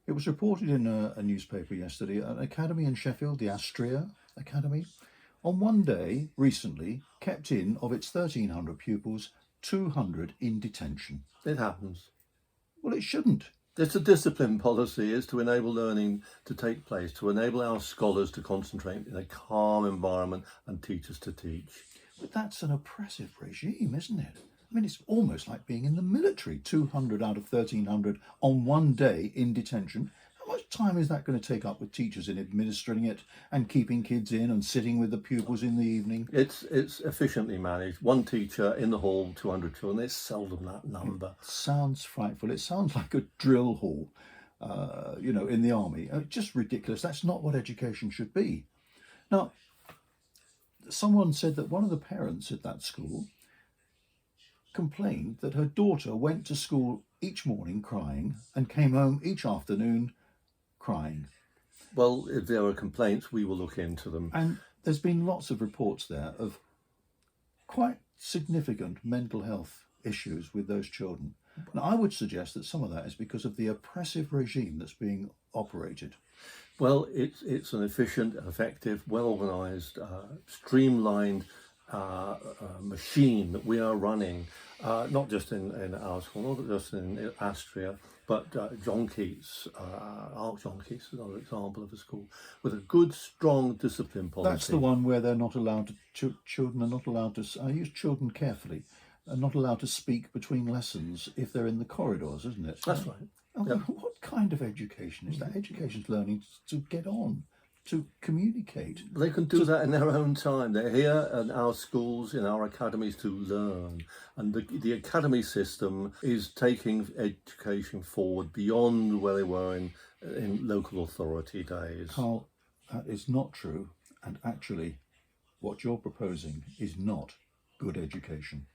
It was reported in a newspaper yesterday, an academy in Sheffield, the Astrea Academy, on one day recently kept in, of its 1,300 pupils, 200 in detention. It happens. Well, it shouldn't. It's a discipline policy, is to enable learning to take place, to enable our scholars to concentrate in a calm environment and teachers to teach. But that's an oppressive regime, isn't it? I mean, it's almost like being in the military. 200 out of 1,300 on one day in detention. How much time is that going to take up with teachers in administering it and keeping kids in and sitting with the pupils in the evening? It's efficiently managed. One teacher in the hall, 200 children. It's seldom that number. It sounds frightful. It sounds like a drill hall, in the army. Just ridiculous. That's not what education should be. Now, someone said that one of the parents at that school complained that her daughter went to school each morning crying and came home each afternoon crying. Well, if there are complaints, we will look into them. And there's been lots of reports there of quite significant mental health issues with those children. Now, I would suggest that some of that is because of the oppressive regime that's being operated. Well, it's an efficient, effective, well-organised, streamlined machine that we are running, not just in our school, not just in Astria, but John Keats, John Keats is another example of a school with a good, strong discipline policy. That's the one where they're not allowed to, children are not allowed to, I use children carefully, are not allowed to speak between lessons if they're in the corridors, isn't it? That's right. Yep. What kind of education is that? Education's learning to get on, to communicate. They can do that in their own time. They're here in our schools, in our academies to learn. And the academy system is taking education forward beyond where they were in local authority days. Carl, that is not true. And actually, what you're proposing is not good education.